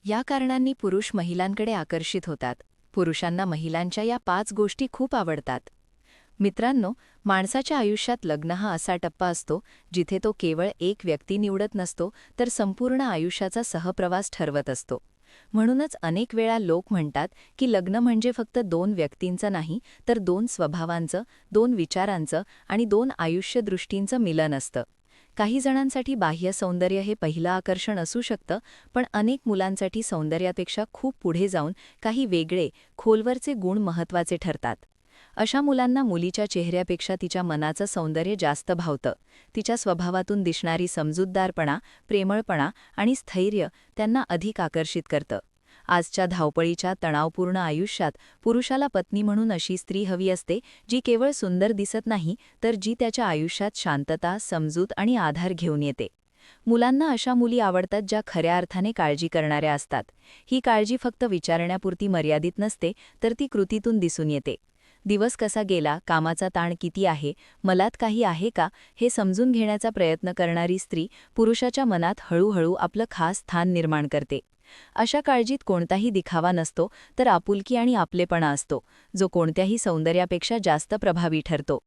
या कारणांनी पुरुष महिलांकडे आकर्षित होतात. पुरुषांना महिलांच्या या 5 गोष्टी खूप आवडतात. मित्रांनो, माणसाच्या आयुष्यात लग्न हा असा टप्पा असतो जिथे तो केवळ एक व्यक्ती निवडत नसतो, तर संपूर्ण आयुष्याचा सहप्रवास ठरवत असतो. म्हणूनच अनेक वेळा लोक म्हणतात की लग्न म्हणजे फक्त 2 व्यक्तींचं नाही, तर 2 स्वभावांचं, 2 विचारांचं आणि 2 आयुष्यदृष्टींचं मिलन असतं. काही जणांसाठी बाह्य सौंदर्य हे पहिलं आकर्षण असू शकतं, पण अनेक मुलांसाठी सौंदर्यापेक्षा खूप पुढे जाऊन काही वेगळे, खोलवरचे गुण महत्त्वाचे ठरतात. अशा मुलांना मुलीच्या चेहऱ्यापेक्षा तिच्या मनाचं सौंदर्य जास्त भावतं. तिच्या स्वभावातून दिसणारी समजूतदारपणा, प्रेमळपणा आणि स्थैर्य त्यांना अधिक आकर्षित करतं. आजच्या धावपळीच्या तणावपूर्ण आयुष्यात पुरुषाला पत्नी म्हणून अशी स्त्री हवी असते, जी केवळ सुंदर दिसत नाही, तर जी त्याच्या आयुष्यात शांतता, समजूत आणि आधार घेऊन येते. मुलांना अशा मुली आवडतात ज्या खऱ्या अर्थाने काळजी करणाऱ्या असतात. ही काळजी फक्त विचारण्यापुरती मर्यादित नसते, तर ती कृतीतून दिसून येते. दिवस कसा गेला, कामाचा ताण किती आहे, मलात काही आहे का, हे समजून घेण्याचा प्रयत्न करणारी स्त्री पुरुषाच्या मनात हळूहळू आपलं खास स्थान निर्माण करते. अशा काळजीत कोणताही दिखावा नसतो, तर आपुलकी आणि आपलेपणा असतो, जो कोणत्याही सौंदर्यापेक्षा जास्त प्रभावी ठरतो.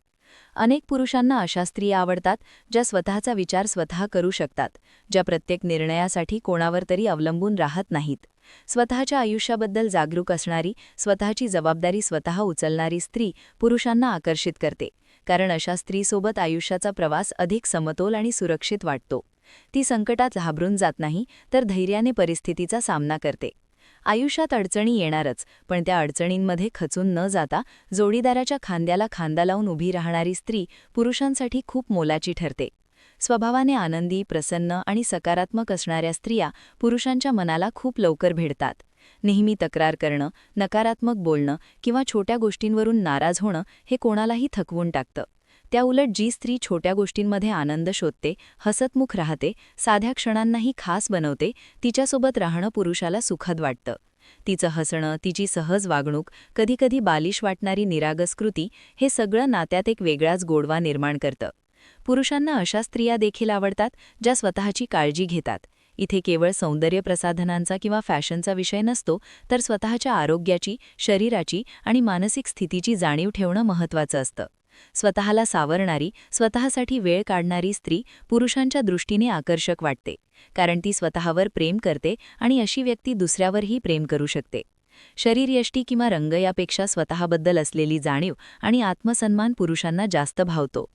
अनेक पुरुषांना अशा स्त्रिया आवडतात ज्या स्वतःचा विचार स्वतः करू शकतात, ज्या प्रत्येक निर्णयासाठी कोणावर तरी अवलंबून राहत नाहीत. स्वतःच्या आयुष्याबद्दल जागरूक असणारी, स्वतःची जबाबदारी स्वतः उचलणारी स्त्री पुरुषांना आकर्षित करते, कारण अशा स्त्रीसोबत आयुष्याचा प्रवास अधिक समतोल आणि सुरक्षित वाटतो. ती संकटात घाबरून जात नाही, तर धैर्याने परिस्थितीचा सामना करते. आयुष्यात अडचणी येणारच, पण त्या अडचणींमध्ये खचून न जाता जोडीदाराच्या खांद्याला खांदा लावून उभी राहणारी स्त्री पुरुषांसाठी खूप मोलाची ठरते. स्वभावाने आनंदी, प्रसन्न आणि सकारात्मक असणाऱ्या स्त्रिया पुरुषांच्या मनाला खूप लवकर भिडतात. नेहमी तक्रार करणं, नकारात्मक बोलणं किंवा छोट्या गोष्टींवरून नाराज होणं हे कोणालाही थकवून टाकतं. त्याउलट जी स्त्री छोट्या गोष्टींमध्ये आनंद शोधते, हसतमुख राहते, साध्या क्षणांनाही खास बनवते, तिच्यासोबत राहणं पुरुषाला सुखद वाटतं. तिचं हसणं, तिची सहज वागणूक, कधीकधी बालिश वाटणारी निरागस कृती हे सगळं नात्यात एक वेगळाच गोडवा निर्माण करतं. पुरुषांना अशा स्त्रिया देखील आवडतात ज्या स्वतःची काळजी घेतात. इथे केवळ सौंदर्य प्रसाधनांचा किंवा फॅशनचा विषय नसतो, तर स्वतःच्या आरोग्याची, शरीराची आणि मानसिक स्थितीची जाणीव ठेवणं महत्त्वाचं असतं. स्वतःला सावरणारी, स्वतःसाठी वेळ काढणारी स्त्री पुरुषांच्या दृष्टीने आकर्षक वाटते, कारण ती स्वतःवर प्रेम करते आणि अशी व्यक्ती दुसऱ्यावरही प्रेम करू शकते. शरीरयष्टी किंवा रंग यापेक्षा स्वतःबद्दल असलेली जाणीव आणि आत्मसन्मान पुरुषांना जास्त भावतो.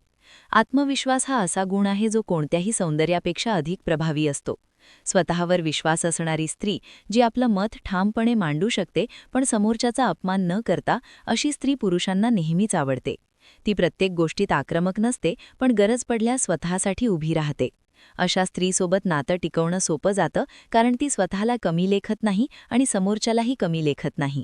आत्मविश्वास हा असा गुण आहे जो कोणत्याही सौंदर्यापेक्षा अधिक प्रभावी असतो. स्वतःवर विश्वास असणारी स्त्री, जी आपलं मत ठामपणे मांडू शकते पण समोरच्याचा अपमान न करता, अशी स्त्री पुरुषांना नेहमीच आवडते. ती प्रत्येक गोष्टीत आक्रमक नसते, पण गरज पडल्यास स्वतःसाठी उभी राहते. अशा स्त्रीसोबत नातं टिकवणं सोपं जातं, कारण ती स्वतःला कमी लेखत नाही आणि समोरच्यालाही कमी लेखत नाही.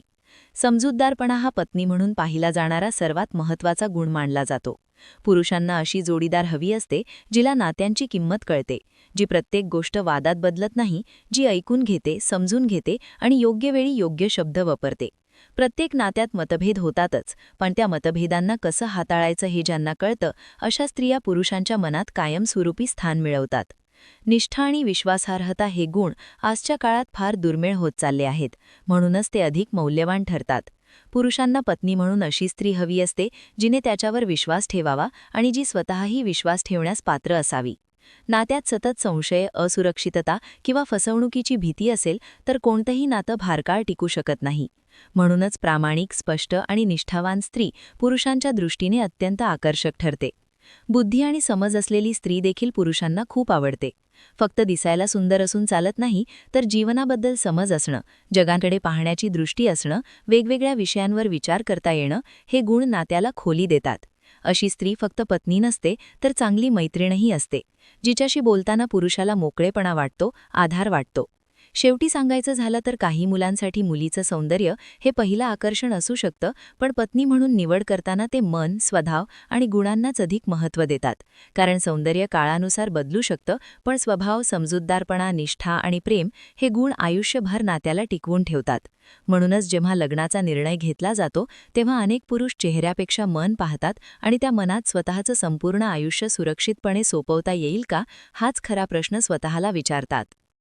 समजूतदारपणा हा पत्नी म्हणून पाहिला जाणारा सर्वात महत्त्वाचा गुण मानला जातो. पुरुषांना अशी जोडीदार हवी असते, जिला नात्यांची किंमत कळते, जी प्रत्येक गोष्ट वादात बदलत नाही, जी ऐकून घेते, समजून घेते आणि योग्य वेळी योग्य शब्द वापरते. प्रत्येक नात्यात मतभेद होतातच, पण त्या मतभेदांना कसं हाताळायचं हे ज्यांना कळतं, अशा स्त्रिया पुरुषांच्या मनात कायमस्वरूपी स्थान मिळवतात. निष्ठा आणि विश्वासार्हता हे गुण आजच्या काळात फार दुर्मिळ होत चालले आहेत, म्हणूनच ते अधिक मौल्यवान ठरतात. पुरुषांना पत्नी म्हणून अशी स्त्री हवी असते, जिने त्याच्यावर विश्वास ठेवावा आणि जी स्वतःही विश्वास ठेवण्यास पात्र असावी. नात्यात सतत संशय, असुरक्षितता किंवा फसवणुकीची भीती असेल तर कोणतंही नातं भारकाळ टिकू शकत नाही. म्हणूनच प्रामाणिक, स्पष्ट आणि निष्ठावान स्त्री पुरुषांच्या दृष्टीने अत्यंत आकर्षक ठरते. बुद्धी आणि समज असलेली स्त्री देखील पुरुषांना खूप आवडते. फक्त दिसायला सुंदर असून चालत नाही, तर जीवनाबद्दल समज असणं, जगाकडे पाहण्याची दृष्टी असणं, वेगवेगळ्या विषयांवर विचार करता येणं हे गुण नात्याला खोली देतात. अशी स्त्री फक्त पत्नी नसते, तर चांगली मैत्रीणही असते, जिच्याशी बोलताना पुरुषाला मोकळेपणा वाटतो, आधार वाटतो. शेवटी सांगायचं झालं तर काही मुलांसाठी मुलीचं सौंदर्य हे पहिलं आकर्षण असू शकतं, पण पत्नी म्हणून निवड करताना ते मन, स्वभाव आणि गुणांनाच अधिक महत्त्व देतात. कारण सौंदर्य काळानुसार बदलू शकतं, पण स्वभाव, समजूतदारपणा, निष्ठा आणि प्रेम हे गुण आयुष्यभर नात्याला टिकवून ठेवतात. म्हणूनच जेव्हा लग्नाचा निर्णय घेतला जातो, तेव्हा अनेक पुरुष चेहऱ्यापेक्षा मन पाहतात आणि त्या मनात स्वतःचं संपूर्ण आयुष्य सुरक्षितपणे सोपवता येईल का, हाच खरा प्रश्न स्वतःला विचारतात.